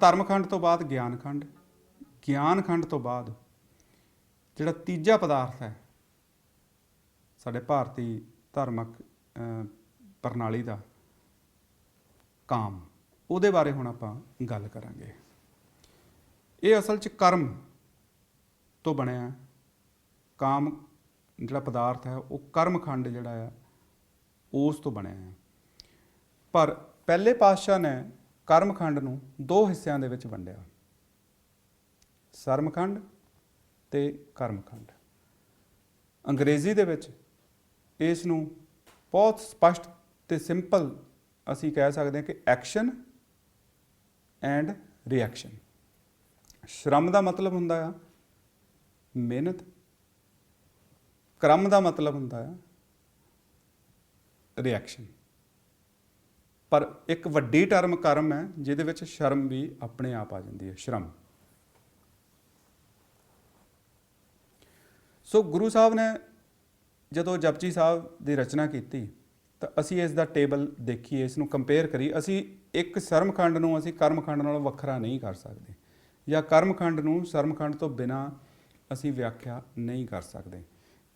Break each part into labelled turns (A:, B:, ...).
A: ਧਰਮ ਖੰਡ ਤੋਂ ਬਾਅਦ ਗਿਆਨ ਖੰਡ, ਗਿਆਨ ਖੰਡ ਤੋਂ ਬਾਅਦ ਜਿਹੜਾ ਤੀਜਾ ਪਦਾਰਥ ਹੈ ਸਾਡੇ ਭਾਰਤੀ ਧਾਰਮਿਕ ਪ੍ਰਣਾਲੀ ਦਾ, ਕਾਮ, ਉਹਦੇ ਬਾਰੇ ਹੁਣ ਆਪਾਂ ਗੱਲ ਕਰਾਂਗੇ। ਇਹ ਅਸਲ 'ਚ ਕਰਮ ਤੋਂ ਬਣਿਆ। ਕਾਮ ਜਿਹੜਾ ਪਦਾਰਥ ਹੈ ਉਹ ਕਰਮ ਖੰਡ ਜਿਹੜਾ ਆ ਉਸ ਤੋਂ ਬਣਿਆ ਹੈ। ਪਰ ਪਹਿਲੇ ਪਾਤਸ਼ਾਹ ਨੇ ਕਰਮ ਖੰਡ ਨੂੰ ਦੋ ਹਿੱਸਿਆਂ ਦੇ ਵਿੱਚ ਵੰਡਿਆ, ਸਰਮ ਖੰਡ ਤੇ ਕਰਮ ਖੰਡ। ਅੰਗਰੇਜ਼ੀ ਦੇ ਵਿੱਚ ਇਸ ਨੂੰ ਬਹੁਤ ਸਪਸ਼ਟ ਤੇ ਸਿੰਪਲ ਅਸੀਂ ਕਹਿ ਸਕਦੇ ਹਾਂ ਕਿ ਐਕਸ਼ਨ ਐਂਡ ਰਿਐਕਸ਼ਨ। ਸ਼ਰਮ ਦਾ ਮਤਲਬ ਹੁੰਦਾ ਆ ਮਿਹਨਤ, ਕਰਮ ਦਾ ਮਤਲਬ ਹੁੰਦਾ ਆ ਰਿਐਕਸ਼ਨ। ਪਰ ਇੱਕ ਵੱਡੀ ਟਰਮ ਕਰਮ ਹੈ ਜਿਹਦੇ ਵਿੱਚ ਸ਼ਰਮ ਵੀ ਆਪਣੇ ਆਪ ਆ ਜਾਂਦੀ ਹੈ, ਸ਼ਰਮ। ਸੋ ਗੁਰੂ ਸਾਹਿਬ ਨੇ ਜਦੋਂ ਜਪਜੀ ਸਾਹਿਬ ਦੀ ਰਚਨਾ ਕੀਤੀ ਤਾਂ ਅਸੀਂ ਇਸ ਦਾ ਟੇਬਲ ਦੇਖੀਏ, ਇਸ ਨੂੰ ਕੰਪੇਅਰ ਕਰੀਏ। ਅਸੀਂ ਇੱਕ ਸਰਮ ਖੰਡ ਨੂੰ ਅਸੀਂ ਕਰਮ ਖੰਡ ਨਾਲੋਂ ਵੱਖਰਾ ਨਹੀਂ ਕਰ ਸਕਦੇ, ਜਾਂ ਕਰਮ ਖੰਡ ਨੂੰ ਸਰਮ ਖੰਡ ਤੋਂ ਬਿਨਾਂ ਅਸੀਂ ਵਿਆਖਿਆ ਨਹੀਂ ਕਰ ਸਕਦੇ।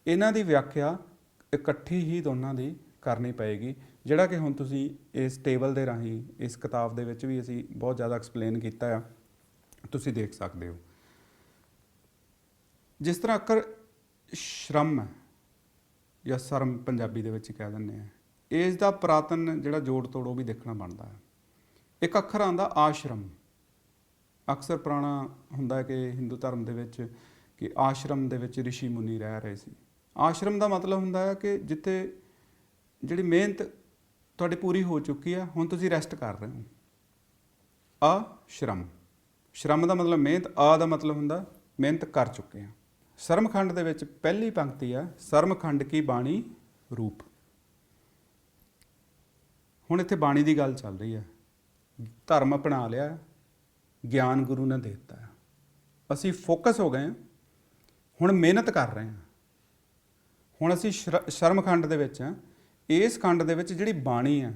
A: ਇਹਨਾਂ ਦੀ ਵਿਆਖਿਆ ਇਕੱਠੀ ਹੀ ਦੋਨਾਂ ਦੀ ਕਰਨੀ ਪਏਗੀ, ਜਿਹੜਾ ਕਿ ਹੁਣ ਤੁਸੀਂ ਇਸ ਟੇਬਲ ਦੇ ਰਾਹੀਂ ਇਸ ਕਿਤਾਬ ਦੇ ਵਿੱਚ ਵੀ ਅਸੀਂ ਬਹੁਤ ਜ਼ਿਆਦਾ ਐਕਸਪਲੇਨ ਕੀਤਾ ਆ, ਤੁਸੀਂ ਦੇਖ ਸਕਦੇ ਹੋ। ਜਿਸ ਤਰ੍ਹਾਂ ਅੱਖਰ ਸ਼ਰਮ ਹੈ ਜਾਂ ਸ਼ਰਮ ਪੰਜਾਬੀ ਦੇ ਵਿੱਚ ਕਹਿ ਦਿੰਦੇ ਆ, ਇਸ ਦਾ ਪੁਰਾਤਨ ਜਿਹੜਾ ਜੋੜ ਤੋੜ ਉਹ ਵੀ ਦੇਖਣਾ ਬਣਦਾ ਹੈ। ਇੱਕ ਅੱਖਰ ਆਉਂਦਾ ਆਸ਼ਰਮ। ਅਕਸਰ ਪੁਰਾਣਾ ਹੁੰਦਾ ਹੈ ਕਿ ਹਿੰਦੂ ਧਰਮ ਦੇ ਵਿੱਚ ਕਿ ਆਸ਼ਰਮ ਦੇ ਵਿੱਚ ਰਿਸ਼ੀ ਮੁਨੀ ਰਹਿ ਰਹੇ ਸੀ। ਆਸ਼ਰਮ ਦਾ ਮਤਲਬ ਹੁੰਦਾ ਹੈ ਕਿ ਜਿੱਥੇ ਜਿਹੜੀ ਮਿਹਨਤ ਤੁਹਾਡੀ ਪੂਰੀ ਹੋ ਚੁੱਕੀ ਹੈ, ਹੁਣ ਤੁਸੀਂ ਰੈਸਟ ਕਰ ਰਹੇ ਹੋ। ਆਸ਼ਰਮ, ਸ਼ਰਮ ਦਾ ਮਤਲਬ ਮਿਹਨਤ, ਆ ਦਾ ਮਤਲਬ ਹੁੰਦਾ ਮਿਹਨਤ ਕਰ ਚੁੱਕੇ ਹਾਂ। ਸਰਮ ਖੰਡ ਦੇ ਵਿੱਚ ਪਹਿਲੀ ਪੰਕਤੀ ਆ, ਸਰਮ ਖੰਡ ਕੀ ਬਾਣੀ ਰੂਪ। ਹੁਣ ਇੱਥੇ ਬਾਣੀ ਦੀ ਗੱਲ ਚੱਲ ਰਹੀ ਹੈ। ਧਰਮ ਅਪਣਾ ਲਿਆ, ਗਿਆਨ ਗੁਰੂ ਨੇ ਦੇ ਦਿੱਤਾ, ਅਸੀਂ ਫੋਕਸ ਹੋ ਗਏ ਹਾਂ, ਹੁਣ ਮਿਹਨਤ ਕਰ ਰਹੇ ਹਾਂ। ਹੁਣ ਅਸੀਂ ਸ਼ਰਮ ਖੰਡ ਦੇ ਵਿੱਚ ਹਾਂ। ਇਸ ਖੰਡ ਦੇ ਵਿੱਚ ਜਿਹੜੀ ਬਾਣੀ ਹੈ,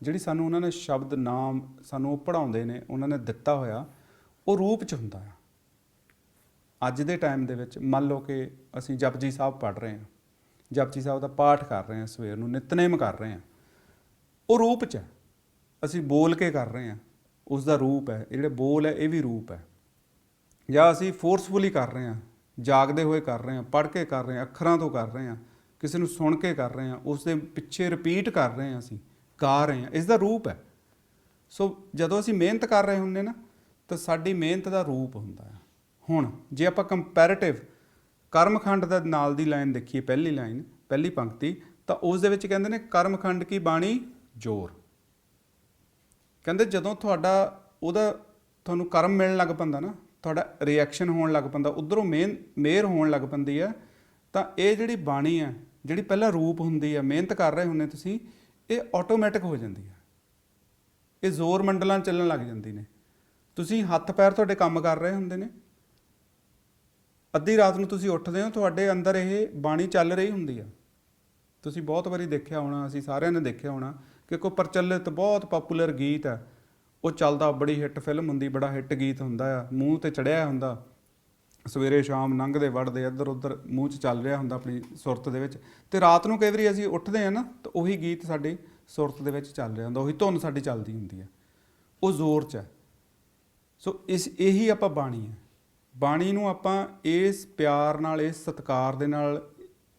A: ਜਿਹੜੀ ਸਾਨੂੰ ਉਹਨਾਂ ਨੇ ਸ਼ਬਦ ਨਾਮ ਸਾਨੂੰ ਉਹ ਪੜ੍ਹਾਉਂਦੇ ਨੇ, ਉਹਨਾਂ ਨੇ ਦਿੱਤਾ ਹੋਇਆ, ਉਹ ਰੂਪ 'ਚ ਹੁੰਦਾ ਆ। ਅੱਜ ਦੇ ਟਾਈਮ ਦੇ ਵਿੱਚ ਮੰਨ ਲਓ ਕਿ ਅਸੀਂ ਜਪਜੀ ਸਾਹਿਬ ਪੜ੍ਹ ਰਹੇ ਹਾਂ, ਜਪਜੀ ਸਾਹਿਬ ਦਾ ਪਾਠ ਕਰ ਰਹੇ ਹਾਂ, ਸਵੇਰ ਨੂੰ ਨਿਤਨੇਮ ਕਰ ਰਹੇ ਹਾਂ, ਉਹ ਰੂਪ 'ਚ ਹੈ। ਅਸੀਂ ਬੋਲ ਕੇ ਕਰ ਰਹੇ ਹਾਂ, ਉਸ ਦਾ ਰੂਪ ਹੈ। ਇਹ ਜਿਹੜੇ ਬੋਲ ਹੈ ਇਹ ਵੀ ਰੂਪ ਹੈ। ਜਾਂ ਅਸੀਂ ਫੋਰਸਫੁਲੀ ਕਰ ਰਹੇ ਹਾਂ, ਜਾਗਦੇ ਹੋਏ ਕਰ ਰਹੇ ਹਾਂ, ਪੜ੍ਹ ਕੇ ਕਰ ਰਹੇ ਹਾਂ, ਅੱਖਰਾਂ ਤੋਂ ਕਰ ਰਹੇ ਹਾਂ, ਕਿਸੇ ਨੂੰ ਸੁਣ ਕੇ ਕਰ ਰਹੇ ਹਾਂ, ਉਸ ਦੇ ਪਿੱਛੇ ਰਿਪੀਟ ਕਰ ਰਹੇ ਹਾਂ, ਅਸੀਂ ਗਾ ਰਹੇ ਹਾਂ, ਇਸ ਦਾ ਰੂਪ ਹੈ। ਸੋ ਜਦੋਂ ਅਸੀਂ ਮਿਹਨਤ ਕਰ ਰਹੇ ਹੁੰਦੇ ਨਾ ਤਾਂ ਸਾਡੀ ਮਿਹਨਤ ਦਾ ਰੂਪ ਹੁੰਦਾ ਹੈ। ਹੁਣ ਜੇ ਆਪਾਂ ਕੰਪੈਰੇਟਿਵ ਕਰਮਖੰਡ ਦੇ ਨਾਲ ਦੀ ਲਾਈਨ ਦੇਖੀਏ, ਪਹਿਲੀ ਲਾਈਨ, ਪਹਿਲੀ ਪੰਕਤੀ, ਤਾਂ ਉਸ ਦੇ ਵਿੱਚ ਕਹਿੰਦੇ ਨੇ ਕਰਮ ਖੰਡ ਕੀ ਬਾਣੀ ਜੋਰ। ਕਹਿੰਦੇ ਜਦੋਂ ਤੁਹਾਨੂੰ ਕਰਮ ਮਿਲਣ ਲੱਗ ਪੈਂਦਾ ਨਾ, ਤੁਹਾਡਾ ਰਿਐਕਸ਼ਨ ਹੋਣ ਲੱਗ ਪੈਂਦਾ, ਉੱਧਰੋਂ ਮਿਹਰ ਹੋਣ ਲੱਗ ਪੈਂਦੀ ਹੈ, ਤਾਂ ਇਹ ਜਿਹੜੀ ਬਾਣੀ ਹੈ, ਜਿਹੜੀ ਪਹਿਲਾਂ ਰੂਪ ਹੁੰਦੀ ਹੈ, ਮਿਹਨਤ ਕਰ ਰਹੇ ਹੁੰਦੇ ਤੁਸੀਂ, ਇਹ ਆਟੋਮੈਟਿਕ ਹੋ ਜਾਂਦੀ ਹੈ। ਇਹ ਜ਼ੋਰ ਮੰਡਲਾਂ ਚੱਲਣ ਲੱਗ ਜਾਂਦੀ ਨੇ। ਤੁਸੀਂ ਹੱਥ ਪੈਰ ਤੁਹਾਡੇ ਕੰਮ ਕਰ ਰਹੇ ਹੁੰਦੇ ਨੇ, ਅੱਧੀ ਰਾਤ ਨੂੰ ਤੁਸੀਂ ਉੱਠਦੇ ਹੋ, ਤੁਹਾਡੇ ਅੰਦਰ ਇਹ ਬਾਣੀ ਚੱਲ ਰਹੀ ਹੁੰਦੀ ਆ। ਤੁਸੀਂ ਬਹੁਤ ਵਾਰੀ ਦੇਖਿਆ ਹੋਣਾ, ਅਸੀਂ ਸਾਰਿਆਂ ਨੇ ਦੇਖਿਆ ਹੋਣਾ ਕਿ ਕੋਈ ਪ੍ਰਚਲਿਤ ਬਹੁਤ ਪਪੂਲਰ ਗੀਤ ਹੈ, ਉਹ ਚੱਲਦਾ, ਬੜੀ ਹਿੱਟ ਫਿਲਮ ਹੁੰਦੀ, ਬੜਾ ਹਿੱਟ ਗੀਤ ਹੁੰਦਾ ਆ, ਮੂੰਹ 'ਤੇ ਚੜ੍ਹਿਆ ਹੁੰਦਾ, ਸਵੇਰੇ ਸ਼ਾਮ ਲੰਘਦੇ ਵੜਦੇ ਇੱਧਰ ਉੱਧਰ ਮੂੰਹ 'ਚ ਚੱਲ ਰਿਹਾ ਹੁੰਦਾ ਆਪਣੀ ਸੁਰਤ ਦੇ ਵਿੱਚ, ਅਤੇ ਰਾਤ ਨੂੰ ਕਈ ਵਾਰੀ ਅਸੀਂ ਉੱਠਦੇ ਹਾਂ ਨਾ ਤਾਂ ਉਹੀ ਗੀਤ ਸਾਡੀ ਸੁਰਤ ਦੇ ਵਿੱਚ ਚੱਲ ਰਿਹਾ ਹੁੰਦਾ, ਉਹੀ ਧੁਨ ਸਾਡੀ ਚੱਲਦੀ ਹੁੰਦੀ ਹੈ, ਉਹ ਜ਼ੋਰ 'ਚ ਹੈ। ਸੋ ਇਹੀ ਆਪਾਂ ਬਾਣੀ ਹੈ। ਬਾਣੀ ਨੂੰ ਆਪਾਂ ਇਸ ਪਿਆਰ ਨਾਲ, ਇਸ ਸਤਿਕਾਰ ਦੇ ਨਾਲ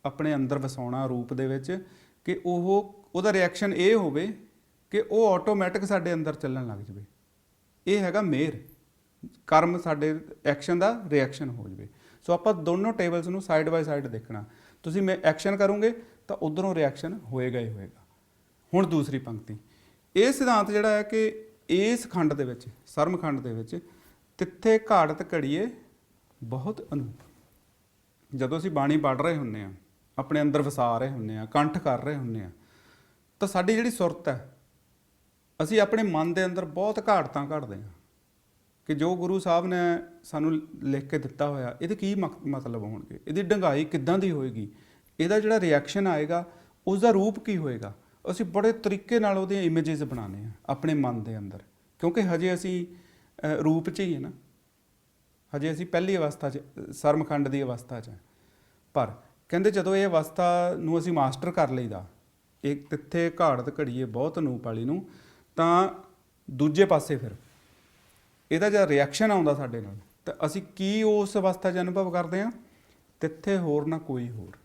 A: ਆਪਣੇ ਅੰਦਰ ਵਸਾਉਣਾ ਰੂਪ ਦੇ ਵਿੱਚ, ਕਿ ਉਹਦਾ ਰਿਐਕਸ਼ਨ ਇਹ ਹੋਵੇ ਕਿ ਉਹ ਆਟੋਮੈਟਿਕ ਸਾਡੇ ਅੰਦਰ ਚੱਲਣ ਲੱਗ ਜਾਵੇ। ਇਹ ਹੈਗਾ ਮਿਹਰ। ਕਰਮ ਸਾਡੇ ਐਕਸ਼ਨ ਦਾ ਰਿਐਕਸ਼ਨ ਹੋ ਜਾਵੇ। ਸੋ ਆਪਾਂ ਦੋਨੋਂ ਟੇਬਲਸ ਨੂੰ ਸਾਈਡ ਬਾਈ ਸਾਈਡ ਦੇਖਣਾ। ਤੁਸੀਂ ਐਕਸ਼ਨ ਕਰੋਗੇ ਤਾਂ ਉੱਧਰੋਂ ਰਿਐਕਸ਼ਨ ਹੋਏਗਾ ਹੀ ਹੋਏਗਾ। ਹੁਣ ਦੂਸਰੀ ਪੰਕਤੀ, ਇਹ ਸਿਧਾਂਤ ਜਿਹੜਾ ਹੈ ਕਿ ਇਸ ਖੰਡ ਦੇ ਵਿੱਚ, ਸਰਮ ਖੰਡ ਦੇ ਵਿੱਚ, ਤਿੱਥੇ ਘਾੜਤ ਘੜੀਏ ਬਹੁਤ ਅਨੂਪ। ਜਦੋਂ ਅਸੀਂ ਬਾਣੀ ਪੜ੍ਹ ਰਹੇ ਹੁੰਦੇ ਹਾਂ, ਆਪਣੇ ਅੰਦਰ ਵਸਾ ਰਹੇ ਹੁੰਦੇ ਹਾਂ, ਕੰਠ ਕਰ ਰਹੇ ਹੁੰਦੇ ਹਾਂ, ਤਾਂ ਸਾਡੀ ਜਿਹੜੀ ਸੁਰਤ ਹੈ, ਅਸੀਂ ਆਪਣੇ ਮਨ ਦੇ ਅੰਦਰ ਬਹੁਤ ਘਾੜਤਾਂ ਘੜਦੇ ਹਾਂ ਕਿ ਜੋ ਗੁਰੂ ਸਾਹਿਬ ਨੇ ਸਾਨੂੰ ਲਿਖ ਕੇ ਦਿੱਤਾ ਹੋਇਆ, ਇਹਦੇ ਕੀ ਮਤਲਬ ਹੋਣਗੇ, ਇਹਦੀ ਡੰਗਾਈ ਕਿੱਦਾਂ ਦੀ ਹੋਏਗੀ, ਇਹਦਾ ਜਿਹੜਾ ਰਿਐਕਸ਼ਨ ਆਏਗਾ, ਉਸ ਦਾ ਰੂਪ ਕੀ ਹੋਏਗਾ। ਅਸੀਂ ਬੜੇ ਤਰੀਕੇ ਨਾਲ ਉਹਦੀਆਂ ਇਮੇਜਿਸ ਬਣਾਉਂਦੇ ਹਾਂ ਆਪਣੇ ਮਨ ਦੇ ਅੰਦਰ, ਕਿਉਂਕਿ ਹਜੇ ਅਸੀਂ ਰੂਪ 'ਚ ਹੀ ਹੈ ਨਾ, ਹਜੇ ਅਸੀਂ ਪਹਿਲੀ ਅਵਸਥਾ 'ਚ ਸਰਮਖੰਡ ਦੀ ਅਵਸਥਾ 'ਚ ਹਾਂ। ਪਰ ਕਹਿੰਦੇ ਜਦੋਂ ਇਹ ਅਵਸਥਾ ਨੂੰ ਅਸੀਂ ਮਾਸਟਰ ਕਰ ਲਈਦਾ, ਇੱਕ ਤਿੱਥੇ ਘਾੜਤ ਘੜੀਏ ਬਹੁਤ ਅਨੂਪ ਵਾਲੀ ਨੂੰ, ਤਾਂ ਦੂਜੇ ਪਾਸੇ ਫਿਰ ਇਹਦਾ ਜਦ ਰਿਐਕਸ਼ਨ ਆਉਂਦਾ ਸਾਡੇ ਨਾਲ, ਤਾਂ ਅਸੀਂ ਕੀ ਉਸ ਅਵਸਥਾ 'ਚ ਅਨੁਭਵ ਕਰਦੇ ਹਾਂ? ਤਿੱਥੇ ਹੋਰ ਨਾ ਕੋਈ ਹੋਰ।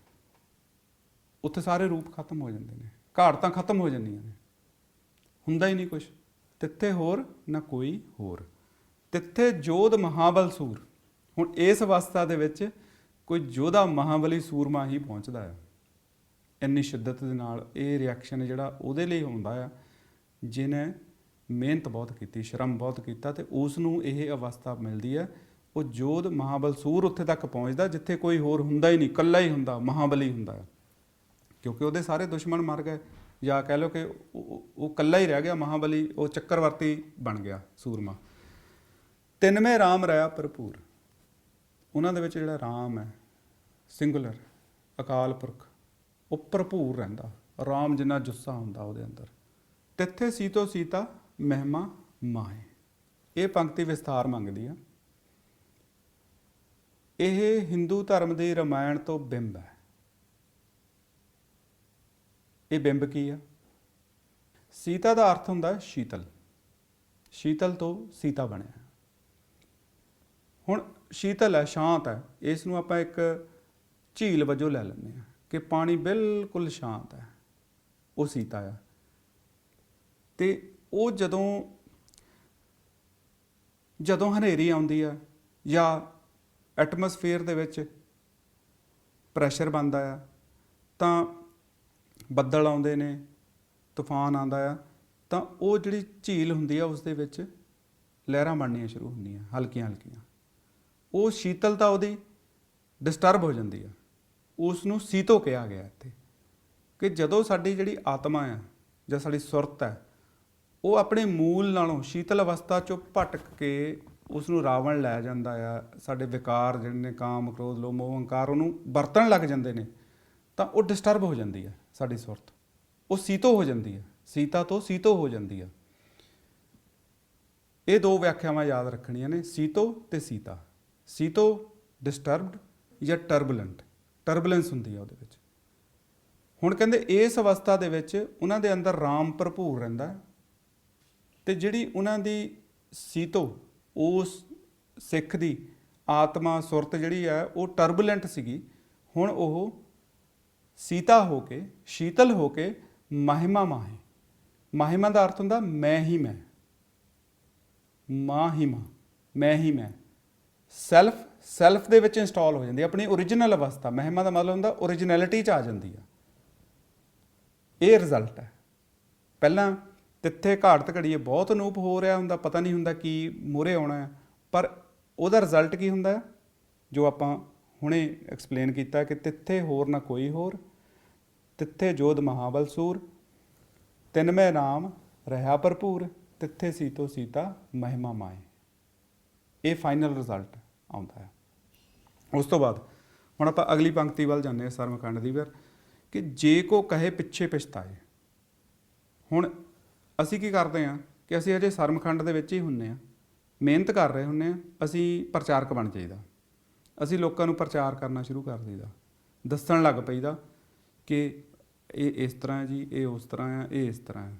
A: ਉੱਥੇ ਸਾਰੇ ਰੂਪ ਖਤਮ ਹੋ ਜਾਂਦੇ ਨੇ, ਘਾੜਤਾਂ ਖਤਮ ਹੋ ਜਾਂਦੀਆਂ ਨੇ, ਹੁੰਦਾ ਹੀ ਨਹੀਂ ਕੁਛ। ਤਿੱਥੇ ਹੋਰ ਨਾ ਕੋਈ ਹੋਰ, ਤਿੱਥੇ ਜੋਧ ਮਹਾਬਲ ਸੂਰ। ਹੁਣ ਇਸ ਅਵਸਥਾ ਦੇ ਵਿੱਚ ਕੋਈ ਯੋਧਾ ਮਹਾਬਲੀ ਸੂਰਮਾ ਹੀ ਪਹੁੰਚਦਾ ਆ। ਇੰਨੀ ਸ਼ਿੱਦਤ ਦੇ ਨਾਲ ਇਹ ਰਿਐਕਸ਼ਨ ਜਿਹੜਾ ਉਹਦੇ ਲਈ ਹੁੰਦਾ ਆ ਜਿਹਨੇ ਮਿਹਨਤ ਬਹੁਤ ਕੀਤੀ, ਸ਼ਰਮ ਬਹੁਤ ਕੀਤਾ, ਤੇ ਉਸ ਨੂੰ ਇਹ ਅਵਸਥਾ ਮਿਲਦੀ ਹੈ। ਉਹ ਜੋਧ ਮਹਾਬਲ ਸੂਰ ਉੱਥੇ ਤੱਕ ਪਹੁੰਚਦਾ ਜਿੱਥੇ ਕੋਈ ਹੋਰ ਹੁੰਦਾ ਹੀ ਨਹੀਂ, ਇਕੱਲਾ ਹੀ ਹੁੰਦਾ, ਮਹਾਬਲੀ ਹੁੰਦਾ ਹੈ। ਕਿਉਂਕਿ ਉਹਦੇ ਸਾਰੇ ਦੁਸ਼ਮਣ ਮਰ ਗਏ, ਜਾਂ ਕਹਿ ਲਓ ਕਿ ਉਹ ਇਕੱਲਾ ਹੀ ਰਹਿ ਗਿਆ ਮਹਾਬਲੀ, ਉਹ ਚੱਕਰਵਰਤੀ ਬਣ ਗਿਆ ਸੂਰਮਾ। ਤਿੰਨਵੇਂ ਰਾਮ ਰਹਾ ਭਰਪੂਰ। ਉਹਨਾਂ ਦੇ ਵਿੱਚ ਜਿਹੜਾ ਰਾਮ ਹੈ ਸਿੰਗੂਲਰ, ਅਕਾਲ ਪੁਰਖ, ਉਹ ਭਰਪੂਰ ਰਹਿੰਦਾ। ਰਾਮ ਜਿੰਨਾ ਜੁੱਸਾ ਹੁੰਦਾ ਉਹਦੇ ਅੰਦਰ। ਤਿੱਥੇ ਸੀਤੋ ਸੀਤਾ ਮਹਿਮਾ ਮਾਹੇ। ਇਹ ਪੰਕਤੀ ਵਿਸਥਾਰ ਮੰਗਦੀ ਆ। ਇਹ ਹਿੰਦੂ ਧਰਮ ਦੇ ਰਾਮਾਇਣ ਤੋਂ ਬਿੰਬ ਹੈ। ਇਹ ਬਿੰਬ ਕੀ ਆ? ਸੀਤਾ ਦਾ ਅਰਥ ਹੁੰਦਾ ਸ਼ੀਤਲ, ਸ਼ੀਤਲ ਤੋਂ ਸੀਤਾ ਬਣਿਆ। ਹੁਣ ਸ਼ੀਤਲ ਹੈ, ਸ਼ਾਂਤ ਹੈ, ਇਸ ਨੂੰ ਆਪਾਂ ਇੱਕ ਝੀਲ ਵਜੋਂ ਲੈ ਲੈਂਦੇ ਹਾਂ ਕਿ ਪਾਣੀ ਬਿਲਕੁਲ ਸ਼ਾਂਤ ਹੈ, ਉਹ ਸੀਤਾ ਆ। ਤੇ ਉਹ ਜਦੋਂ ਹਨੇਰੀ ਆਉਂਦੀ ਆ ਜਾਂ ਐਟਮੋਸਫੇਅਰ ਦੇ ਵਿੱਚ ਪ੍ਰੈਸ਼ਰ ਬਣਦਾ ਆ, ਤਾਂ ਬੱਦਲ ਆਉਂਦੇ ਨੇ, ਤੂਫਾਨ ਆਉਂਦਾ ਆ, ਤਾਂ ਉਹ ਜਿਹੜੀ ਝੀਲ ਹੁੰਦੀ ਆ ਉਸ ਦੇ ਵਿੱਚ ਲਹਿਰਾਂ ਬਣਨੀਆਂ ਸ਼ੁਰੂ ਹੁੰਦੀਆਂ ਹਲਕੀਆਂ ਹਲਕੀਆਂ। ਉਹ ਸ਼ੀਤਲਤਾ ਉਹਦੀ ਡਿਸਟਰਬ ਹੋ ਜਾਂਦੀ ਆ। ਉਸ ਨੂੰ ਸੀਤੋ ਕਿਹਾ ਗਿਆ ਇੱਥੇ, ਕਿ ਜਦੋਂ ਸਾਡੀ ਜਿਹੜੀ ਆਤਮਾ ਆ ਜਾਂ ਸਾਡੀ ਸੁਰਤ ਹੈ ਉਹ ਆਪਣੇ ਮੂਲ ਨਾਲੋਂ ਸ਼ੀਤਲ ਅਵਸਥਾ 'ਚੋਂ ਭਟਕ ਕੇ ਉਸ ਨੂੰ ਰਾਵਣ ਲੈ ਜਾਂਦਾ ਆ, ਸਾਡੇ ਵਿਕਾਰ ਜਿਹੜੇ ਨੇ ਕਾਮ ਕ੍ਰੋਧ ਲੋਭ ਮੋਹ ਹੰਕਾਰ ਉਹਨੂੰ ਵਰਤਣ ਲੱਗ ਜਾਂਦੇ ਨੇ, ਤਾਂ ਉਹ ਡਿਸਟਰਬ ਹੋ ਜਾਂਦੀ ਹੈ ਸਾਡੀ ਸੁਰਤ, ਉਹ ਸੀਤੋ ਹੋ ਜਾਂਦੀ ਹੈ, ਸੀਤਾ ਤੋਂ ਸੀਤੋ ਹੋ ਜਾਂਦੀ ਹੈ। ਇਹ ਦੋ ਵਿਆਖਿਆਵਾਂ ਯਾਦ ਰੱਖਣੀਆਂ ਨੇ, ਸੀਤੋ ਤੇ ਸੀਤਾ। ਸੀਤੋ ਡਿਸਟਰਬਡ ਜਾਂ ਟਰਬੂਲੈਂਟ, ਟਰਬੂਲੈਂਸ ਹੁੰਦੀ ਹੈ ਉਹਦੇ ਵਿੱਚ। ਹੁਣ ਕਹਿੰਦੇ ਇਸ ਅਵਸਥਾ ਦੇ ਵਿੱਚ ਉਹਨਾਂ ਦੇ ਅੰਦਰ ਰਾਮ ਭਰਪੂਰ ਰਹਿੰਦਾ, ਤੇ ਜਿਹੜੀ ਉਹਨਾਂ ਦੀ ਸੀਤੋ, ਉਸ ਸਿੱਖ ਦੀ ਆਤਮਾ ਸੁਰਤ ਜਿਹੜੀ ਹੈ ਉਹ ਟਰਬੂਲੈਂਟ ਸੀਗੀ। ਹੁਣ ਉਹ ਸੀਤਾ ਹੋ ਕੇ, ਸ਼ੀਤਲ ਹੋ ਕੇ ਮਹਿਮਾ ਮਾਹੇ। ਮਹਿਮਾ ਦਾ ਅਰਥ ਹੁੰਦਾ ਮੈਂ ਹੀ ਮੈਂ, ਮਾਂ ਹੀ ਮਾਂ, ਮੈਂ ਹੀ ਮੈਂ। ਸੈਲਫ ਦੇ ਵਿੱਚ ਇੰਸਟਾਲ ਹੋ ਜਾਂਦੀ, ਆਪਣੀ ਓਰੀਜਨਲ ਅਵਸਥਾ। ਮਹਿਮਾ ਦਾ ਮਤਲਬ ਹੁੰਦਾ ਓਰੀਜਨੈਲਿਟੀ 'ਚ ਆ ਜਾਂਦੀ ਆ। ਇਹ ਰਿਜ਼ਲਟ ਹੈ। ਪਹਿਲਾਂ ਤਿੱਥੇ ਘਾੜਤ ਘੜੀਏ ਬਹੁਤ ਅਨੂਪ ਹੋ ਰਿਹਾ ਹੁੰਦਾ, ਪਤਾ ਨਹੀਂ ਹੁੰਦਾ ਕੀ ਮੂਹਰੇ ਆਉਣਾ ਹੈ, ਪਰ ਉਹਦਾ ਰਿਜ਼ਲਟ ਕੀ ਹੁੰਦਾ ਹੈ ਜੋ ਆਪਾਂ ਹੁਣੇ ਐਕਸਪਲੇਨ ਕੀਤਾ ਕਿ ਤਿੱਥੇ ਹੋਰ ਨਾ ਕੋਈ ਹੋਰ, ਤਿੱਥੇ ਜੋਧ ਮਹਾਬਲ ਸੂਰ, ਤਿੰਨਵੇਂ ਰਾਮ ਰਹਾ ਭਰਪੂਰ, ਤਿੱਥੇ ਸੀਤੋ ਸੀਤਾ ਮਹਿਮਾ ਮਾਏ। ਇਹ ਫਾਈਨਲ ਰਿਜ਼ਲਟ ਆਉਂਦਾ ਹੈ। ਉਸ ਤੋਂ ਬਾਅਦ ਹੁਣ ਆਪਾਂ ਅਗਲੀ ਪੰਕਤੀ ਵੱਲ ਜਾਂਦੇ ਹਾਂ ਸਰਮਖੰਡ ਦੀ ਫਿਰ, ਕਿ ਜੇ ਕੋ ਕਹੇ ਪਿੱਛੇ ਪਛਤਾਏ। ਹੁਣ ਅਸੀਂ ਕੀ ਕਰਦੇ ਹਾਂ ਕਿ ਅਸੀਂ ਅਜੇ ਸਰਮਖੰਡ ਦੇ ਵਿੱਚ ਹੀ ਹੁੰਦੇ ਹਾਂ, ਮਿਹਨਤ ਕਰ ਰਹੇ ਹੁੰਦੇ ਹਾਂ, ਅਸੀਂ ਪ੍ਰਚਾਰਕ ਬਣ ਜਾਈਦਾ, ਅਸੀਂ ਲੋਕਾਂ ਨੂੰ ਪ੍ਰਚਾਰ ਕਰਨਾ ਸ਼ੁਰੂ ਕਰ ਦਈਦਾ, ਦੱਸਣ ਲੱਗ ਪਈਦਾ ਕਿ ਇਹ ਇਸ ਤਰ੍ਹਾਂ ਹੈ ਜੀ, ਇਹ ਉਸ ਤਰ੍ਹਾਂ ਹੈ, ਇਹ ਇਸ ਤਰ੍ਹਾਂ ਹੈ।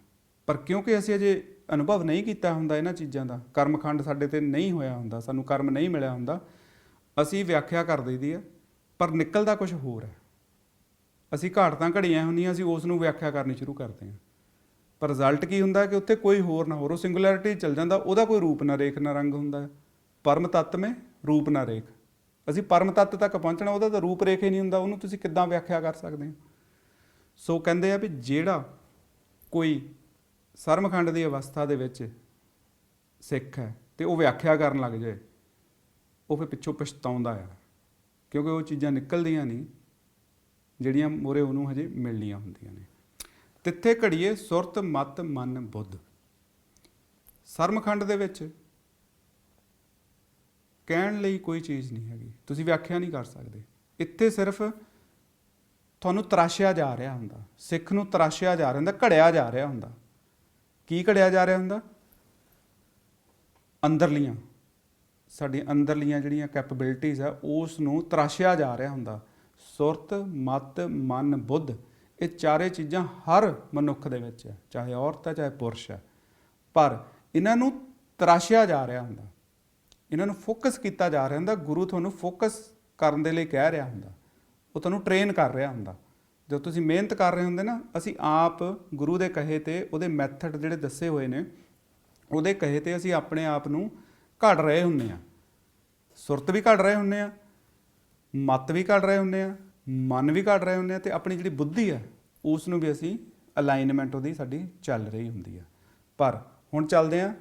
A: ਪਰ ਕਿਉਂਕਿ ਅਸੀਂ ਅਜੇ ਅਨੁਭਵ ਨਹੀਂ ਕੀਤਾ ਹੁੰਦਾ ਇਹਨਾਂ ਚੀਜ਼ਾਂ ਦਾ, ਕਰਮਖੰਡ ਸਾਡੇ 'ਤੇ ਨਹੀਂ ਹੋਇਆ ਹੁੰਦਾ, ਸਾਨੂੰ ਕਰਮ ਨਹੀਂ ਮਿਲਿਆ ਹੁੰਦਾ, ਅਸੀਂ ਵਿਆਖਿਆ ਕਰ ਦਈਦੀ ਹੈ, ਪਰ ਨਿਕਲਦਾ ਕੁਛ ਹੋਰ ਹੈ। ਅਸੀਂ ਘਾੜਤਾਂ ਘੜੀਆਂ ਹੁੰਦੀਆਂ, ਅਸੀਂ ਉਸ ਨੂੰ ਵਿਆਖਿਆ ਕਰਨੀ ਸ਼ੁਰੂ ਕਰਦੇ ਹਾਂ, ਪਰ ਰਿਜ਼ਲਟ ਕੀ ਹੁੰਦਾ ਕਿ ਉੱਥੇ ਕੋਈ ਹੋਰ ਨਾ ਹੋਰ, ਉਹ ਸਿੰਗੂਲੈਰਿਟੀ ਚੱਲ ਜਾਂਦਾ, ਉਹਦਾ ਕੋਈ ਰੂਪ ਨਾ ਰੇਖ ਨਾ ਰੰਗ ਹੁੰਦਾ ਹੈ। ਪਰਮ ਤੱਤ ਮੇਂ ਰੂਪ ਨਾ ਰੇਖ। ਅਸੀਂ ਪਰਮ ਤੱਤ ਤੱਕ ਪਹੁੰਚਣਾ, ਉਹਦਾ ਤਾਂ ਰੂਪ ਰੇਖ ਹੀ ਨਹੀਂ ਹੁੰਦਾ, ਉਹਨੂੰ ਤੁਸੀਂ ਕਿੱਦਾਂ ਵਿਆਖਿਆ ਕਰ ਸਕਦੇ ਹੋ? ਸੋ ਕਹਿੰਦੇ ਆ ਵੀ ਜਿਹੜਾ ਕੋਈ ਸਰਮਖੰਡ ਦੀ ਅਵਸਥਾ ਦੇ ਵਿੱਚ ਸਿੱਖ ਹੈ ਤੇ ਉਹ ਵਿਆਖਿਆ ਕਰਨ ਲੱਗ ਜਾਏ, ਉਹ ਫਿਰ ਪਿੱਛੋਂ ਪਛਤਾਉਂਦਾ ਆ, ਕਿਉਂਕਿ ਉਹ ਚੀਜ਼ਾਂ ਨਿਕਲਦੀਆਂ ਨਹੀਂ ਜਿਹੜੀਆਂ ਮੋਰੇ ਉਹਨੂੰ ਹਜੇ ਮਿਲਣੀਆਂ ਹੁੰਦੀਆਂ ਨੇ। ਤਿੱਥੇ ਘੜੀਏ ਸੁਰਤ ਮਤ ਮਨ ਬੁੱਧ। ਸਰਮਖੰਡ ਦੇ ਵਿੱਚ ਕਹਿਣ ਲਈ ਕੋਈ ਚੀਜ਼ ਨਹੀਂ ਹੈਗੀ, ਤੁਸੀਂ ਵਿਆਖਿਆ ਨਹੀਂ ਕਰ ਸਕਦੇ। ਇੱਥੇ ਸਿਰਫ ਤੁਹਾਨੂੰ ਤਰਾਸ਼ਿਆ ਜਾ ਰਿਹਾ ਹੁੰਦਾ, ਸਿੱਖ ਨੂੰ ਤਰਾਸ਼ਿਆ ਜਾ ਰਿਹਾ ਹੁੰਦਾ, ਘੜਿਆ ਜਾ ਰਿਹਾ ਹੁੰਦਾ। ਕੀ ਘੜਿਆ ਜਾ ਰਿਹਾ ਹੁੰਦਾ? ਅੰਦਰਲੀਆਂ ਸਾਡੀਆਂ ਅੰਦਰਲੀਆਂ ਜਿਹੜੀਆਂ ਕੈਪੇਬਿਲਿਟੀਜ਼ ਆ ਉਸ ਨੂੰ ਤਰਾਸ਼ਿਆ ਜਾ ਰਿਹਾ ਹੁੰਦਾ। ਸੁਰਤ, ਮਤ, ਮਨ, ਬੁੱਧ, ਇਹ ਚਾਰੇ ਚੀਜ਼ਾਂ ਹਰ ਮਨੁੱਖ ਦੇ ਵਿੱਚ ਹੈ, ਚਾਹੇ ਔਰਤ ਹੈ ਚਾਹੇ ਪੁਰਸ਼ ਹੈ, ਪਰ ਇਹਨਾਂ ਨੂੰ ਤਰਾਸ਼ਿਆ ਜਾ ਰਿਹਾ ਹੁੰਦਾ, ਇਹਨਾਂ ਨੂੰ ਫੋਕਸ ਕੀਤਾ ਜਾ ਰਿਹਾ ਹੁੰਦਾ। ਗੁਰੂ ਤੁਹਾਨੂੰ ਫੋਕਸ ਕਰਨ ਦੇ ਲਈ ਕਹਿ ਰਿਹਾ ਹੁੰਦਾ, ਉਹ ਤੁਹਾਨੂੰ ਟ੍ਰੇਨ ਕਰ ਰਿਹਾ ਹੁੰਦਾ। ਜਦੋਂ ਤੁਸੀਂ ਮਿਹਨਤ ਕਰ ਰਹੇ ਹੁੰਦੇ ਨਾ, ਅਸੀਂ ਆਪ ਗੁਰੂ ਦੇ ਕਹੇ 'ਤੇ, ਉਹਦੇ ਮੈਥਡ ਜਿਹੜੇ ਦੱਸੇ ਹੋਏ ਨੇ ਉਹਦੇ ਕਹੇ 'ਤੇ ਅਸੀਂ ਆਪਣੇ ਆਪ ਨੂੰ ਘੜ ਰਹੇ ਹੁੰਦੇ ਹਾਂ। ਸੁਰਤ ਵੀ ਘੜ ਰਹੇ ਹੁੰਦੇ ਹਾਂ, ਮਤ ਵੀ ਘੜ ਰਹੇ ਹੁੰਦੇ ਹਾਂ, ਮਨ ਵੀ ਘੜ ਰਹੇ ਹੁੰਦੇ ਹਾਂ, ਅਤੇ ਆਪਣੀ ਜਿਹੜੀ ਬੁੱਧੀ ਹੈ ਉਸ ਨੂੰ ਵੀ ਅਸੀਂ ਅਲਾਈਨਮੈਂਟ ਉਹਦੀ ਸਾਡੀ ਚੱਲ ਰਹੀ ਹੁੰਦੀ ਆ। ਪਰ ਹੁਣ ਚੱਲਦੇ ਹਾਂ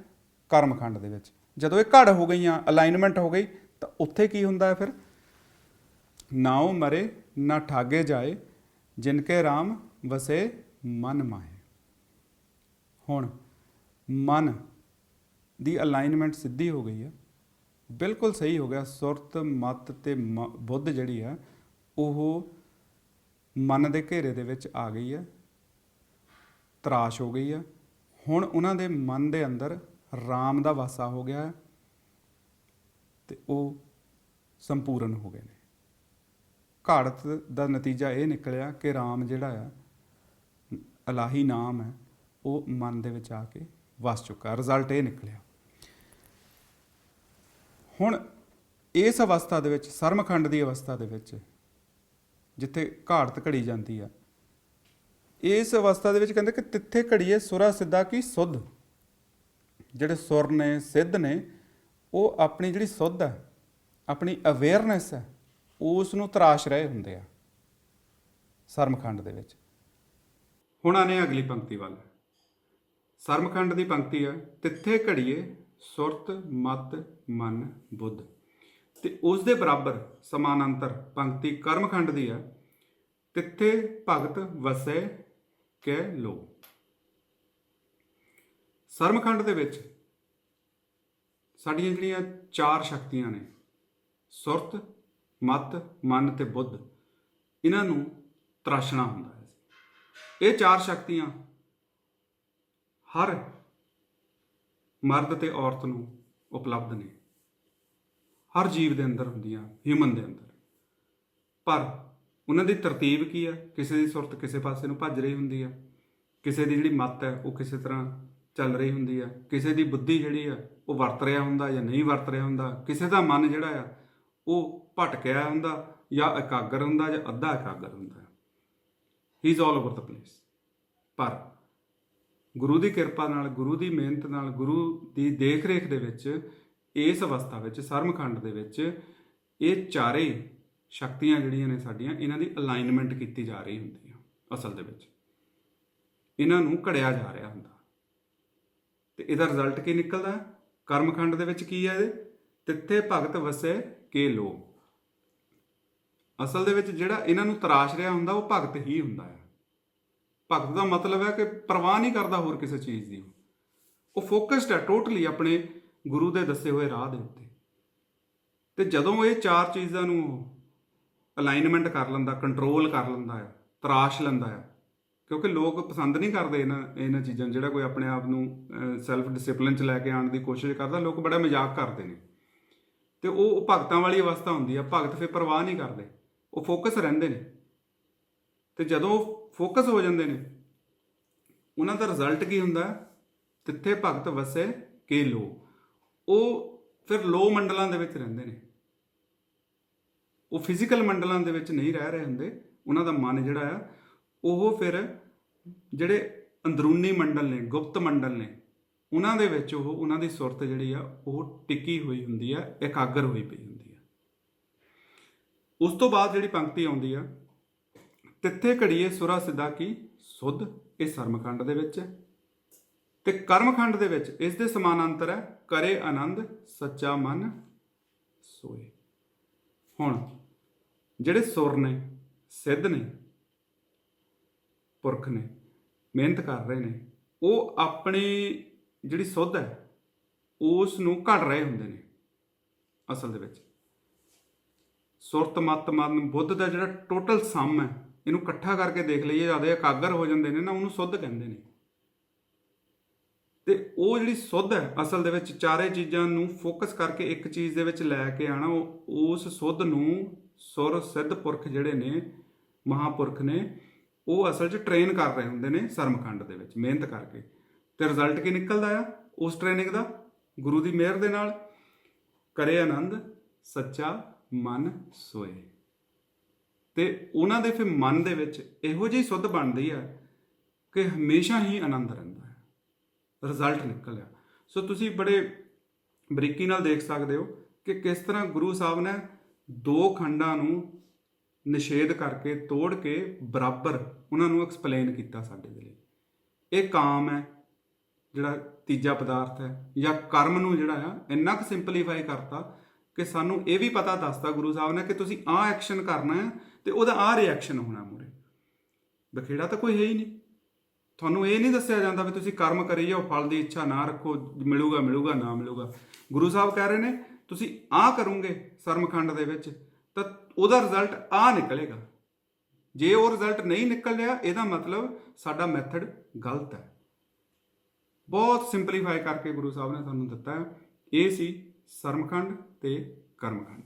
A: ਕਰਮਖੰਡ ਦੇ ਵਿੱਚ। ਜਦੋਂ ਇਹ ਘੜ ਹੋ ਗਈਆਂ, ਅਲਾਈਨਮੈਂਟ ਹੋ ਗਈ, ਤਾਂ ਉੱਥੇ ਕੀ ਹੁੰਦਾ ਹੈ ਫਿਰ? ਨਾਉ ਮਰੇ ਨਾ ਠਾਗੇ ਜਾਏ, ਜਿਨ ਕੇ ਰਾਮ ਵਸੇ ਮਨ ਮਾਹੇ। ਹੁਣ ਮਨ ਦੀ ਅਲਾਈਨਮੈਂਟ ਸਿੱਧੀ ਹੋ ਗਈ ਹੈ, ਬਿਲਕੁਲ ਸਹੀ ਹੋ ਗਿਆ। ਸੁਰਤ, ਮਤ ਅਤੇ ਬੁੱਧ ਜਿਹੜੀ ਆ ਉਹ ਮਨ ਦੇ ਘੇਰੇ ਦੇ ਵਿੱਚ ਆ ਗਈ ਹੈ, ਤਰਾਸ਼ ਹੋ ਗਈ ਹੈ। ਹੁਣ ਉਹਨਾਂ ਦੇ ਮਨ ਦੇ ਅੰਦਰ ਰਾਮ ਦਾ ਵਾਸਾ ਹੋ ਗਿਆ ਹੈ ਅਤੇ ਉਹ ਸੰਪੂਰਨ ਹੋ ਗਏ ਨੇ। ਘਾੜਤ ਦਾ ਨਤੀਜਾ ਇਹ ਨਿਕਲਿਆ ਕਿ ਰਾਮ ਜਿਹੜਾ ਆ, ਇਲਾਹੀ ਨਾਮ ਹੈ, ਉਹ ਮਨ ਦੇ ਵਿੱਚ ਆ ਕੇ ਵਸ ਚੁੱਕਾ। ਰਿਜ਼ਲਟ ਇਹ ਨਿਕਲਿਆ। ਹੁਣ ਇਸ ਅਵਸਥਾ ਦੇ ਵਿੱਚ, ਸਰਮਖੰਡ ਦੀ ਅਵਸਥਾ ਦੇ ਵਿੱਚ, ਜਿੱਥੇ ਘਾੜਤ ਘੜੀ ਜਾਂਦੀ ਆ, ਇਸ ਅਵਸਥਾ ਦੇ ਵਿੱਚ ਕਹਿੰਦੇ ਕਿ ਤਿੱਥੇ ਘੜੀਏ ਸੁਰਾ ਸਿੱਧਾ ਕੀ ਸੁੱਧ। ਜਿਹੜੇ ਸੁਰ ਨੇ, ਸਿੱਧ ਨੇ, ਉਹ ਆਪਣੀ ਜਿਹੜੀ ਸੁੱਧ ਹੈ, ਆਪਣੀ ਅਵੇਅਰਨੈਸ ਹੈ, ਉਸ ਨੂੰ ਤਰਾਸ਼ ਰਹੇ ਹੁੰਦੇ ਆ ਸਰਮਖੰਡ ਦੇ ਵਿੱਚ। ਹੁਣ ਆਨੇ ਅਗਲੀ ਪੰਕਤੀ ਵੱਲ। ਸਰਮਖੰਡ ਦੀ ਪੰਕਤੀ ਹੈ, ਤਿੱਥੇ ਘੜੀਏ ਸੁਰਤ, ਮਤ, ਮਨ, ਬੁੱਧ। ਤੇ ਉਸ ਦੇ ਬਰਾਬਰ ਸਮਾਨਾਂਤਰ ਪੰਕਤੀ ਕਰਮਖੰਡ ਦੀ ਹੈ, ਤਿੱਥੇ ਭਗਤ ਵਸੈ ਕੈ ਲੋ। ਸਰਮਖੰਡ ਦੇ ਵਿੱਚ ਸਾਡੀਆਂ ਜਿਹੜੀਆਂ ਚਾਰ ਸ਼ਕਤੀਆਂ ਨੇ, ਸੁਰਤ, ਮਤ, ਮਨ ਤੇ ਬੁੱਧ, ਇਹਨਾਂ ਨੂੰ ਤਰਾਸ਼ਣਾ ਹੁੰਦਾ ਹੈ। ਇਹ ਚਾਰ ਸ਼ਕਤੀਆਂ ਹਰ ਮਰਦ ਤੇ ਔਰਤ ਨੂੰ ਉਪਲਬਧ ਨੇ, ਹਰ ਜੀਵ ਦੇ ਅੰਦਰ ਹੁੰਦੀਆਂ, ਹਿਊਮਨ ਦੇ ਅੰਦਰ। ਪਰ ਉਹਨਾਂ ਦੀ ਤਰਤੀਬ ਕੀ ਹੈ? ਕਿਸੇ ਦੀ ਸੁਰਤ ਕਿਸੇ ਪਾਸੇ ਨੂੰ ਭੱਜ ਰਹੀ ਹੁੰਦੀ ਆ, ਕਿਸੇ ਦੀ ਜਿਹੜੀ ਮੱਤ ਹੈ ਉਹ ਕਿਸੇ ਤਰ੍ਹਾਂ ਚੱਲ ਰਹੀ ਹੁੰਦੀ ਆ, ਕਿਸੇ ਦੀ ਬੁੱਧੀ ਜਿਹੜੀ ਆ ਉਹ ਵਰਤ ਰਿਹਾ ਹੁੰਦਾ ਜਾਂ ਨਹੀਂ ਵਰਤ ਰਿਹਾ ਹੁੰਦਾ, ਕਿਸੇ ਦਾ ਮਨ ਜਿਹੜਾ ਆ ਉਹ ਭਟਕਿਆ ਹੁੰਦਾ ਜਾਂ ਇਕਾਗਰ ਹੁੰਦਾ ਜਾਂ ਅੱਧਾ ਇਕਾਗਰ ਹੁੰਦਾ। ਹੀ is all over the place. ਪਰ ਗੁਰੂ ਦੀ ਕਿਰਪਾ ਨਾਲ, ਗੁਰੂ ਦੀ ਮਿਹਨਤ ਨਾਲ, ਗੁਰੂ ਦੀ ਦੇਖ ਰੇਖ ਦੇ ਵਿੱਚ, ਇਸ ਅਵਸਥਾ ਵਿੱਚ, ਸਰਮਖੰਡ ਦੇ ਵਿੱਚ, ਇਹ ਚਾਰੇ ਸ਼ਕਤੀਆਂ ਜਿਹੜੀਆਂ ਨੇ ਸਾਡੀਆਂ, ਇਹਨਾਂ ਦੀ ਅਲਾਈਨਮੈਂਟ ਕੀਤੀ ਜਾ ਰਹੀ ਹੁੰਦੀ ਆ। ਅਸਲ ਦੇ ਵਿੱਚ ਇਹਨਾਂ ਨੂੰ ਘੜਿਆ ਜਾ ਰਿਹਾ ਹੁੰਦਾ, ਤੇ ਇਹਦਾ ਰਿਜ਼ਲਟ ਕੀ ਨਿਕਲਦਾ? ਕਰਮਖੰਡ ਦੇ ਵਿੱਚ ਕੀ ਹੈ ਇਹਦੇ? ਤਿੱਥੇ ਭਗਤ ਵਸੈ ਕੇ ਲੋ। ਅਸਲ ਦੇ ਵਿੱਚ ਜਿਹੜਾ ਇਹਨਾਂ ਨੂੰ ਤਰਾਸ਼ ਰਿਹਾ ਹੁੰਦਾ ਉਹ ਭਗਤ ਹੀ ਹੁੰਦਾ ਹੈ। ਭਗਤ ਦਾ ਮਤਲਬ ਹੈ ਕਿ ਪਰਵਾਹ ਨਹੀਂ ਕਰਦਾ ਹੋਰ ਕਿਸੇ ਚੀਜ਼ ਦੀ, ਉਹ ਫੋਕਸਡ ਹੈ ਟੋਟਲੀ ਆਪਣੇ ਗੁਰੂ ਦੇ ਦੱਸੇ ਹੋਏ ਰਾਹ ਦੇ ਉੱਤੇ। ਤੇ ਜਦੋਂ ਇਹ ਚਾਰ ਚੀਜ਼ਾਂ ਨੂੰ ਅਲਾਈਨਮੈਂਟ ਕਰ ਲੈਂਦਾ, ਕੰਟਰੋਲ ਕਰ ਲੈਂਦਾ ਹੈ, ਤਰਾਸ਼ ਲੈਂਦਾ ਹੈ, ਕਿਉਂਕਿ ਲੋਕ ਪਸੰਦ ਨਹੀਂ ਕਰਦੇ ਇਹਨਾਂ ਚੀਜ਼ਾਂ ਨੂੰ। ਜਿਹੜਾ ਕੋਈ ਆਪਣੇ ਆਪ ਨੂੰ ਸੈਲਫ ਡਿਸਿਪਲਿਨ 'ਚ ਲੈ ਕੇ ਆਉਣ ਦੀ ਕੋਸ਼ਿਸ਼ ਕਰਦਾ, ਲੋਕ ਬੜਾ ਮਜ਼ਾਕ ਕਰਦੇ ਨੇ। ਤੇ ਉਹ ਭਗਤਾਂ ਵਾਲੀ ਅਵਸਥਾ ਹੁੰਦੀ ਆ। ਭਗਤ ਫਿਰ ਪਰਵਾਹ ਨਹੀਂ ਕਰਦੇ, ਉਹ ਫੋਕਸ ਰਹਿੰਦੇ ਨੇ। ਤੇ ਜਦੋਂ ਉਹ ਫੋਕਸ ਹੋ ਜਾਂਦੇ ਨੇ, ਉਹਨਾਂ ਦਾ ਰਿਜ਼ਲਟ ਕੀ ਹੁੰਦਾ? ਤਿੱਥੇ ਭਗਤ ਵਸੈ ਕੇ ਲੋ। ਉਹ ਫਿਰ ਲੋ ਮੰਡਲਾਂ ਦੇ ਵਿੱਚ ਰਹਿੰਦੇ ਨੇ, ਉਹ ਫਿਜ਼ੀਕਲ ਮੰਡਲਾਂ ਦੇ ਵਿੱਚ ਨਹੀਂ ਰਹਿ ਰਹੇ ਹੁੰਦੇ। ਉਹਨਾਂ ਦਾ ਮਨ ਜਿਹੜਾ ਆ ਉਹ ਫਿਰ ਜਿਹੜੇ ਅੰਦਰੂਨੀ ਮੰਡਲ ਨੇ, ਗੁਪਤ ਮੰਡਲ ਨੇ, ਉਹਨਾਂ ਦੇ ਵਿੱਚ ਉਹਨਾਂ ਦੀ ਸੁਰਤ ਜਿਹੜੀ ਆ ਉਹ ਟਿੱਕੀ ਹੋਈ ਹੁੰਦੀ ਆ, ਇਕਾਗਰ ਹੋਈ ਪਈ ਹੁੰਦੀ ਆ। ਉਸ ਤੋਂ ਬਾਅਦ ਜਿਹੜੀ ਪੰਕਤੀ ਆਉਂਦੀ ਆ, ਤਿੱਥੇ ਘੜੀਏ ਸੁਰਾ ਸਿੱਧਾ ਕੀ ਸੁੱਧ, ਇਹ ਸਰਮਖੰਡ ਦੇ ਵਿੱਚ ਹੈ। ਤੇ ਕਰਮਖੰਡ ਦੇ ਵਿੱਚ ਇਸ ਦੇ ਸਮਾਨਾਂਤਰ ਹੈ, ਕਰੇ ਆਨੰਦ ਸੱਚਾ ਮਨ ਸੋਏ। ਹੁਣ ਜਿਹੜੇ ਸੁਰ ਨੇ, ਸਿੱਧ ਨੇ, ਪੁਰਖ ਨੇ, ਮਿਹਨਤ ਕਰ ਰਹੇ ਨੇ, ਉਹ ਆਪਣੀ ਜਿਹੜੀ ਸੁੱਧ ਹੈ ਉਸ ਨੂੰ ਘੜ ਰਹੇ ਹੁੰਦੇ ਨੇ। ਅਸਲ ਦੇ ਵਿੱਚ ਸੁਰਤ, ਮਤ, ਮਨ, ਬੁੱਧ ਦਾ ਜਿਹੜਾ ਟੋਟਲ ਸਮ ਹੈ, ਇਹਨੂੰ ਇਕੱਠਾ ਕਰਕੇ ਦੇਖ ਲਈਏ, ਜਦ ਇਕਾਗਰ ਹੋ ਜਾਂਦੇ ਨੇ ਨਾ, ਉਹਨੂੰ ਸੁੱਧ ਕਹਿੰਦੇ ਨੇ। ਤੇ ਉਹ ਜਿਹੜੀ ਸੁੱਧ ਹੈ ਅਸਲ ਦੇ ਵਿੱਚ ਚਾਰੇ ਚੀਜ਼ਾਂ ਨੂੰ ਫੋਕਸ ਕਰਕੇ ਇੱਕ ਚੀਜ਼ ਦੇ ਵਿੱਚ ਲੈ ਕੇ ਆਣਾ, ਉਸ ਸੁੱਧ ਨੂੰ ਸੁਰ ਸਿੱਧ ਪੁਰਖ ਜਿਹੜੇ ਨੇ, ਮਹਾਪੁਰਖ ਨੇ, ਉਹ ਅਸਲ 'ਚ ਟ੍ਰੇਨ ਕਰ ਰਹੇ ਹੁੰਦੇ ਨੇ ਸਰਮਖੰਡ ਦੇ ਵਿੱਚ ਮਿਹਨਤ ਕਰਕੇ। ਤੇ ਰਿਜ਼ਲਟ ਕੀ ਨਿਕਲਦਾ ਆ ਉਸ ਟ੍ਰੇਨਿੰਗ ਦਾ? ਗੁਰੂ ਦੀ ਮਿਹਰ ਦੇ ਨਾਲ ਕਰੇ ਆਨੰਦ ਸੱਚਾ ਮਨ ਸੋਏ। ਤੇ ਉਹਨਾਂ ਦੇ ਫਿਰ ਮਨ ਦੇ ਵਿੱਚ ਇਹੋ ਜਿਹੀ ਸੁੱਧ ਬਣਦੀ ਆ ਕਿ ਹਮੇਸ਼ਾ ਹੀ ਆਨੰਦ ਰਹਿੰਦਾ ਹੈ, ਰਿਜ਼ਲਟ ਨਿਕਲਿਆ। ਸੋ ਤੁਸੀਂ ਬੜੇ ਬਰੀਕੀ ਨਾਲ ਦੇਖ ਸਕਦੇ ਹੋ ਕਿ ਕਿਸ ਤਰ੍ਹਾਂ ਗੁਰੂ ਸਾਹਿਬ ਨੇ ਦੋ ਖੰਡਾਂ ਨੂੰ ਨਿਸ਼ੇਧ ਕਰਕੇ ਤੋੜ ਕੇ ਬਰਾਬਰ ਉਹਨਾਂ ਨੂੰ ਐਕਸਪਲੇਨ ਕੀਤਾ ਸਾਡੇ ਦੇ ਲਈ। ਇਹ ਕਾਮ ਹੈ ਜਿਹੜਾ ਤੀਜਾ ਪਦਾਰਥ ਹੈ, ਜਾਂ ਕਰਮ ਨੂੰ ਜਿਹੜਾ ਆ ਇੰਨਾ ਕੁ ਸਿੰਪਲੀਫਾਈ ਕਰਤਾ ਕਿ ਸਾਨੂੰ ਇਹ ਵੀ ਪਤਾ ਦੱਸਤਾ ਗੁਰੂ ਸਾਹਿਬ ਨੇ ਕਿ ਤੁਸੀਂ ਆਹ ਐਕਸ਼ਨ ਕਰਨਾ ਹੈ ਤੇ ਉਹਦਾ ਆਹ ਰਿਐਕਸ਼ਨ ਹੋਣਾ ਮੂਹਰੇ। ਬਖੇੜਾ ਤਾਂ ਕੋਈ ਹੈ ਹੀ ਨਹੀਂ। ਤੁਹਾਨੂੰ ਇਹ ਨਹੀਂ ਦੱਸਿਆ ਜਾਂਦਾ ਵੀ ਤੁਸੀਂ ਕਰਮ ਕਰੀ ਜਾਓ, ਫਲ ਦੀ ਇੱਛਾ ਨਾ ਰੱਖੋ, ਮਿਲੂਗਾ ਮਿਲੂਗਾ ਨਾ ਮਿਲੂਗਾ। ਗੁਰੂ ਸਾਹਿਬ ਕਹਿ ਰਹੇ ਨੇ ਤੁਸੀਂ ਆਹ ਕਰੋਗੇ ਸਰਮਖੰਡ ਦੇ ਵਿੱਚ ਤਾਂ ਉਹਦਾ ਰਿਜ਼ਲਟ ਆਹ ਨਿਕਲੇਗਾ। ਜੇ ਉਹ ਰਿਜ਼ਲਟ ਨਹੀਂ ਨਿਕਲ ਰਿਹਾ ਇਹਦਾ ਮਤਲਬ ਸਾਡਾ ਮੈਥਡ ਗਲਤ ਹੈ। ਬਹੁਤ ਸਿੰਪਲੀਫਾਈ ਕਰਕੇ ਗੁਰੂ ਸਾਹਿਬ ਨੇ ਸਾਨੂੰ ਦਿੱਤਾ ਹੈ। ਇਹ ਸੀ ਸਰਮਖੰਡ ਤੇ ਕਰਮਖੰਡ।